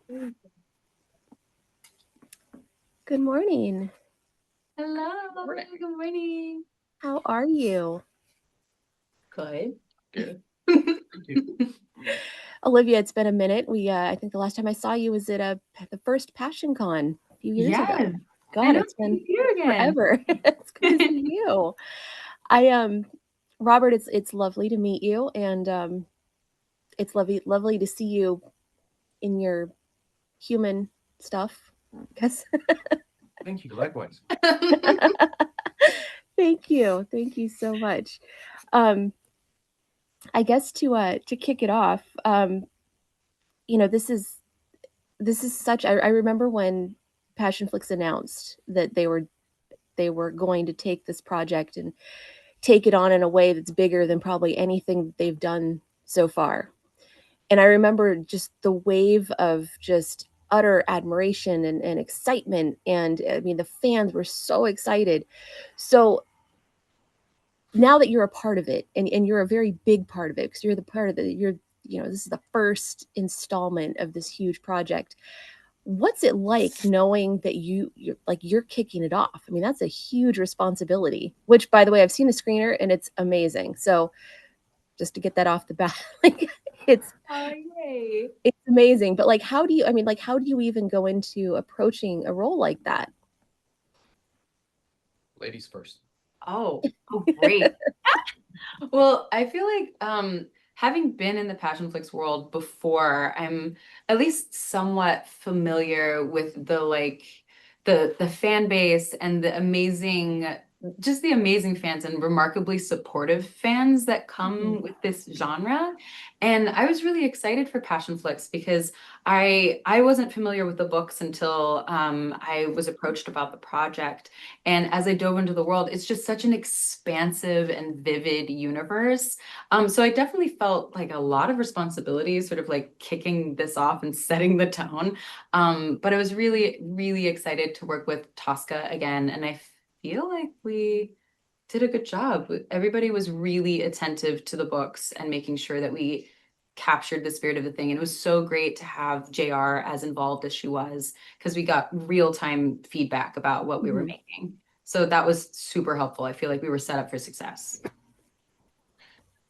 Good morning. Hello. Good morning. How are you? Good. Good. Olivia, it's been a minute. I think the last time I saw you was at the first Passion Con a few years ago. Yes. I God, know. it's Good been to see you again. forever. It's good to see you. I Robert, it's lovely to meet you, and it's lovely to see you in your human stuff. Guess. Thank you. Likewise. Thank you so much. Um, I guess to kick it off, you know, this is such. I remember when Passionflix announced that they were going to take this project and take it on in a way that's bigger than probably anything that they've done so far. And I remember just the wave of just utter admiration and excitement. And I mean, the fans were so excited. So now that you're a part of it, and you're a very big part of it because you're the part of the, you're, you know, this is the first installment of this huge project. What's it like knowing that you're kicking it off? I mean, that's a huge responsibility, which by the way, I've seen the screener and it's amazing. So just to get that off the bat, like it's Oh, yay. it's amazing. But like how do you, I mean, like how do you even go into approaching a role like that? Ladies first. Oh, great. Well, I feel like having been in the Passionflix world before, I'm at least somewhat familiar with the fan base and just the amazing fans and remarkably supportive fans that come with this genre. And I was really excited for Passionflix because I wasn't familiar with the books until I was approached about the project. And as I dove into the world, it's just such an expansive and vivid universe. So I definitely felt like a lot of responsibility, sort of like kicking this off and setting the tone. But I was really, really excited to work with Tosca again. And I feel like we did a good job. Everybody was really attentive to the books and making sure that we captured the spirit of the thing. And it was so great to have JR as involved as she was, because we got real-time feedback about what we were Mhm. making. So that was super helpful. I feel like we were set up for success.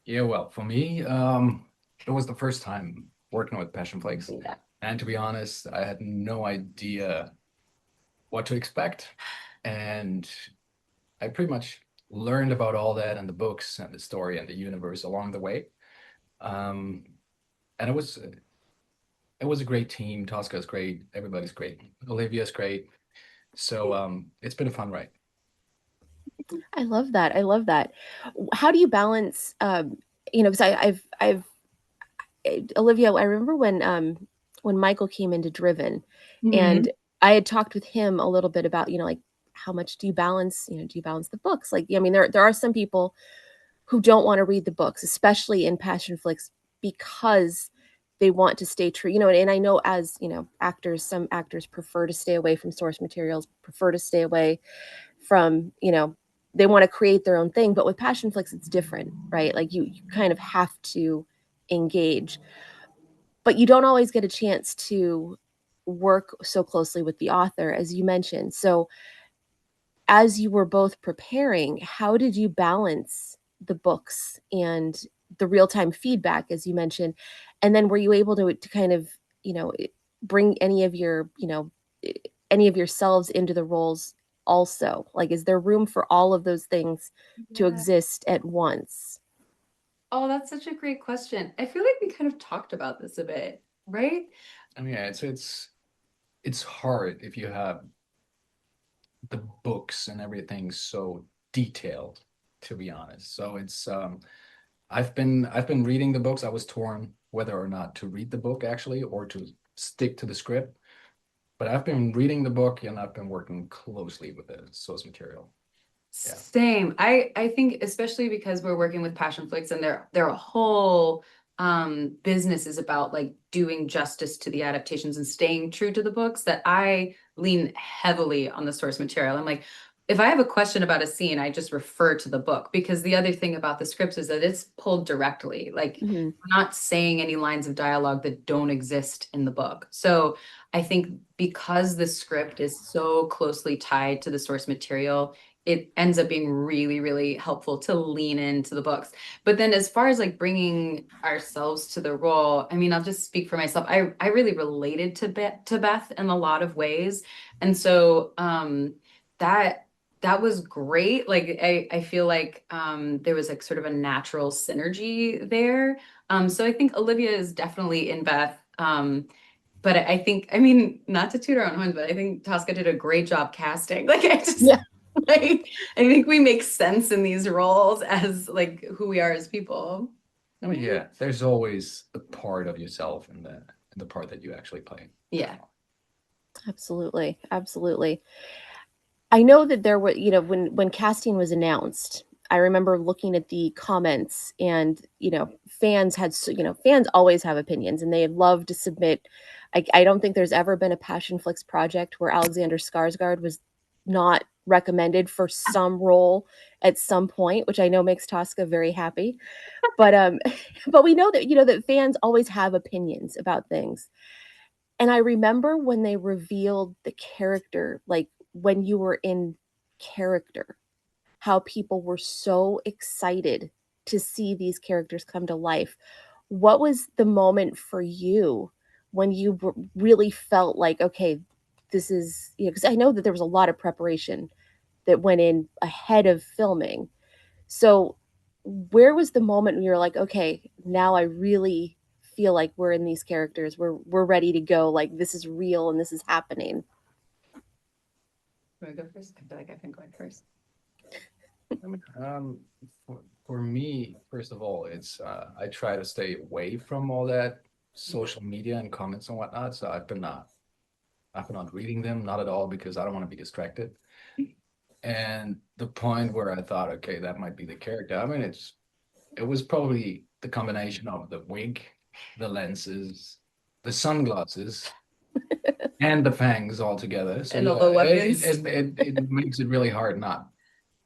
Yeah, well, for me, it was the first time working with Passionflix. And to be honest, I had no idea what to expect. And I pretty much learned about all that and the books and the story and the universe along the way. Um, and it was a great team. Tosca's great. Everybody's great. Olivia's great. So it's been a fun ride. I love that. I love that. How do you balance, you know, because Olivia, I remember when Michael came into Driven, Mhm. and I had talked with him a little bit about, you know, like how much do you balance, you know, do you balance the books? Like, I mean, there are some people who don't want to read the books, especially in Passionflix, because they want to stay true. You know, and I know as, you know, actors, some actors prefer to stay away from source materials, prefer to stay away from, you know, they want to create their own thing. But with Passionflix, it's different, right? Like you kind of have to engage, but you don't always get a chance to work so closely with the author, as you mentioned. So as you were both preparing, how did you balance the books and the real-time feedback, as you mentioned? And then were you able to kind of, you know, bring any of your, you know, any of yourselves into the roles also? Like, is there room for all of those things to Yeah. exist at once? Oh, that's such a great question. I feel like we kind of talked about this a bit, right? I mean, yeah, it's hard if you have the books and everything so detailed, to be honest. So it's I've been reading the books. I was torn whether or not to read the book actually or to stick to the script. But I've been reading the book and I've been working closely with the source material. Yeah. Same. I think especially because we're working with Passionflix and their whole business is about like doing justice to the adaptations and staying true to the books, that I lean heavily on the source material. I'm like, if I have a question about a scene, I just refer to the book, because the other thing about the scripts is that it's pulled directly. Like, Mm-hmm. we're not saying any lines of dialogue that don't exist in the book. So I think because the script is so closely tied to the source material, it ends up being really, really helpful to lean into the books. But then as far as like bringing ourselves to the role, I mean, I'll just speak for myself. I really related to Beth in a lot of ways. And so that that was great. Like I feel like there was like sort of a natural synergy there. So I think Olivia is definitely in Beth. But I think, I mean, not to toot our own horns, but I think Tosca did a great job casting. Like I just Yeah. like I think we make sense in these roles as like who we are as people. I mean, yeah, there's always a part of yourself in the part that you actually play. Yeah. Absolutely. Absolutely. I know that there were, when casting was announced, I remember looking at the comments and, fans had, fans always have opinions and they love to submit. I don't think there's ever been a Passionflix project where Alexander Skarsgård was not recommended for some role at some point, which I know makes Tosca very happy. But but we know that, that fans always have opinions about things. And I remember when they revealed the character, like when you were in character, how people were so excited to see these characters come to life. What was the moment for you when you really felt like, okay, this is, because I know that there was a lot of preparation that went in ahead of filming. So, where was the moment when you're like, okay, now I really feel like we're in these characters. We're ready to go. Like this is real and this is happening. Want to go first? I feel like I've been going first. I mean, for me, first of all, it's I try to stay away from all that social media and comments and whatnot. So I've been not reading them, not at all, because I don't want to be distracted. And the point where I thought, okay, that might be the character. I mean, it was probably the combination of the wig, the lenses, the sunglasses, and the fangs all together. So And all yeah, the weapons. it makes it really hard not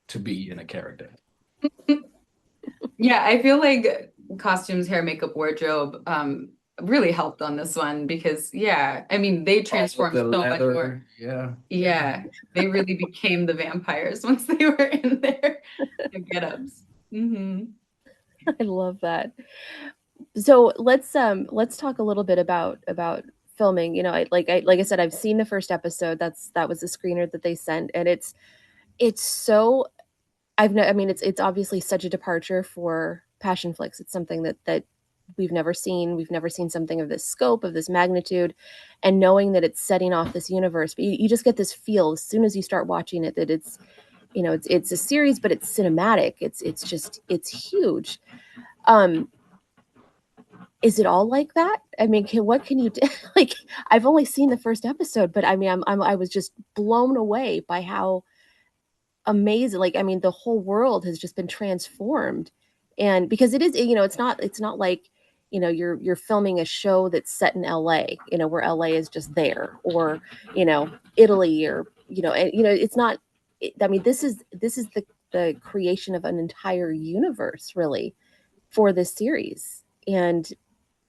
to be in a character. Yeah, I feel like costumes, hair, makeup, wardrobe really helped on this one because yeah, I mean they transformed The so much more. leather, yeah. Yeah, they really became the vampires once they were in their get-ups. I love that. So let's talk a little bit about filming. Like I said, I've seen the first episode. That was the screener that they sent, and it's so I've no, I mean it's obviously such a departure for Passionflix. It's something that we've never seen. We've never seen something of this scope, of this magnitude, and knowing that it's setting off this universe. But you just get this feel as soon as you start watching it that it's it's a series, but it's cinematic. It's huge. Um, is it all like that? I mean, what can you do? Like, I've only seen the first episode, but I mean, I was just blown away by how amazing. Like, I mean, the whole world has just been transformed, and because it is, it's not like you're filming a show that's set in L.A. Where L.A. is just there, or Italy, or it's not. I mean, this is the creation of an entire universe, really, for this series, and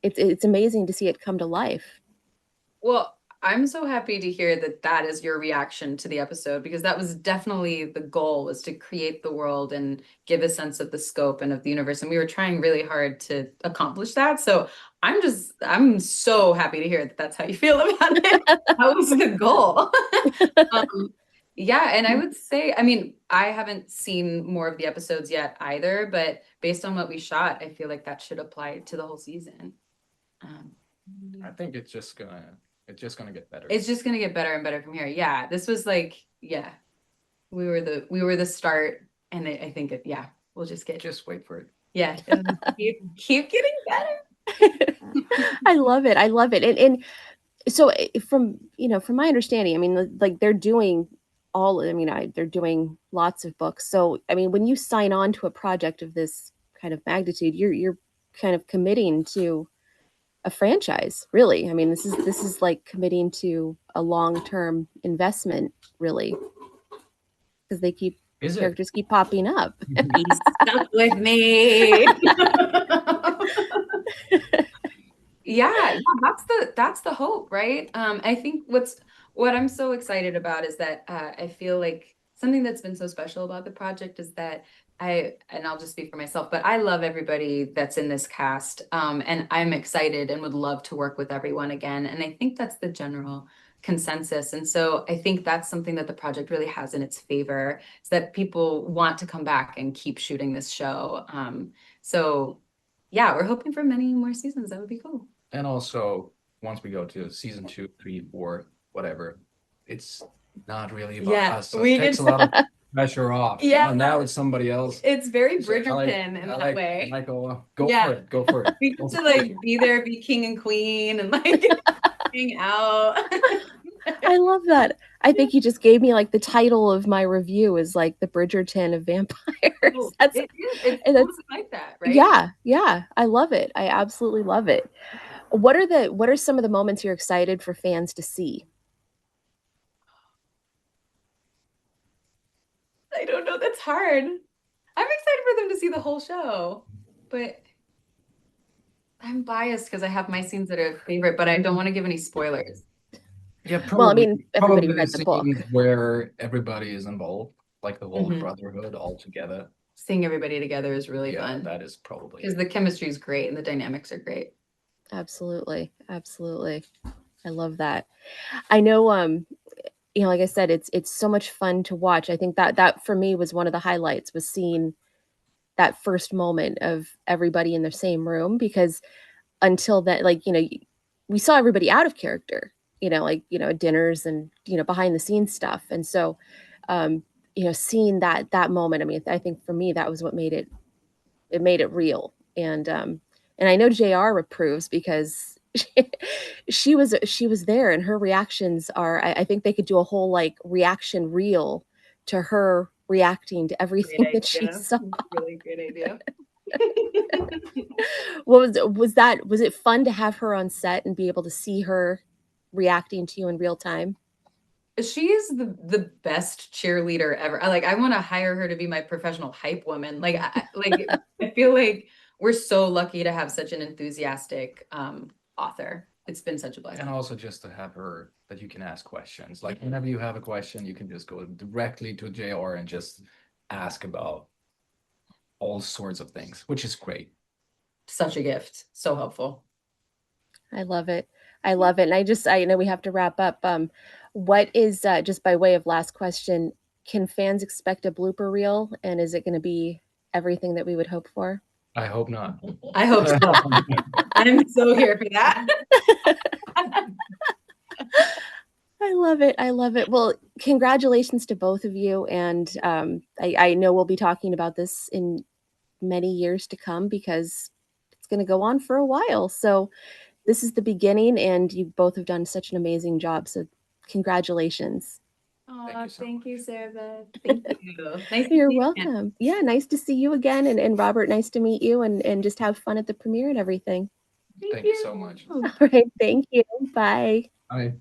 it's amazing to see it come to life. Well, I'm so happy to hear that that is your reaction to the episode, because that was definitely the goal, was to create the world and give a sense of the scope and of the universe. And we were trying really hard to accomplish that. So I'm so happy to hear that that's how you feel about it. That was the goal. Yeah, and I would say, I mean, I haven't seen more of the episodes yet either, but based on what we shot, I feel like that should apply to the whole season. I think it's just gonna get better. It's just gonna get better and better from here. Yeah, this was like, yeah, we were the start, and I think yeah, we'll just wait for it. yeah, it'll keep getting better. I love it. I love it. And so from my understanding, I mean, like they're doing they're doing lots of books. So, I mean, when you sign on to a project of this kind of magnitude, you're kind of committing to a franchise, really. I mean, this is like committing to a long-term investment, really. because Is it? characters keep popping up. Be stuck with me. Yeah, that's the hope, right? I think what I'm so excited about is that I feel like something that's been so special about the project is that and I'll just speak for myself, but I love everybody that's in this cast, and I'm excited and would love to work with everyone again. And I think that's the general consensus. And so I think that's something that the project really has in its favor, is that people want to come back and keep shooting this show. So yeah, we're hoping for many more seasons. That would be cool. And also, once we go to season 2, 3, 4, whatever, it's not really about us. So it takes a lot of pressure off. Yeah. Now it's somebody else. It's very So Bridgerton in that way. I go Yeah. for it. Go for it. We get to like be there, be king and queen, and like hang out. I love that. I think you just gave me like the title of my review is like the Bridgerton of vampires. Oh, That's it's and that's like that, right? yeah. I love it. I absolutely love it. What are some of the moments you're excited for fans to see? I don't know. That's hard. I'm excited for them to see the whole show, but I'm biased because I have my scenes that are favorite, but I don't want to give any spoilers. Yeah, Well, I mean, everybody probably read the book. where everybody is involved, like the whole Mhm. brotherhood all together. Seeing everybody together is really Yeah, fun that is probably because the chemistry is great and the dynamics are great. Absolutely. I love that. I know like I said, it's so much fun to watch. I think that for me was one of the highlights, was seeing that first moment of everybody in the same room, because until then, like, we saw everybody out of character, at dinners and, behind the scenes stuff. And so, seeing that moment, I mean, I think for me, that was what made it real. And I know JR approves because she was there, and her reactions are, I think they could do a whole like reaction reel to her reacting to everything that she saw. Really great idea. Was it fun to have her on set and be able to see her reacting to you in real time? She is the best cheerleader ever. I want to hire her to be my professional hype woman. I feel like we're so lucky to have such an enthusiastic author. It's been such a blessing. And also just to have her that you can ask questions. Like whenever you have a question, you can just go directly to JR and just ask about all sorts of things, which is great. Such a gift. So helpful. I love it. And I know we have to wrap up. What is, just by way of last question, can fans expect a blooper reel? And is it going to be everything that we would hope for? I hope not. I hope so. I'm so here for that. I love it. Well, congratulations to both of you. And I know we'll be talking about this in many years to come, because it's going to go on for a while. So this is the beginning, and you both have done such an amazing job. So congratulations. Oh, thank you, Sarabeth. Thank you. Nice You're welcome. Yeah, nice to see you again. And Robert, nice to meet you, and just have fun at the premiere and everything. Thank you so much. All right. Thank you. Bye. Bye.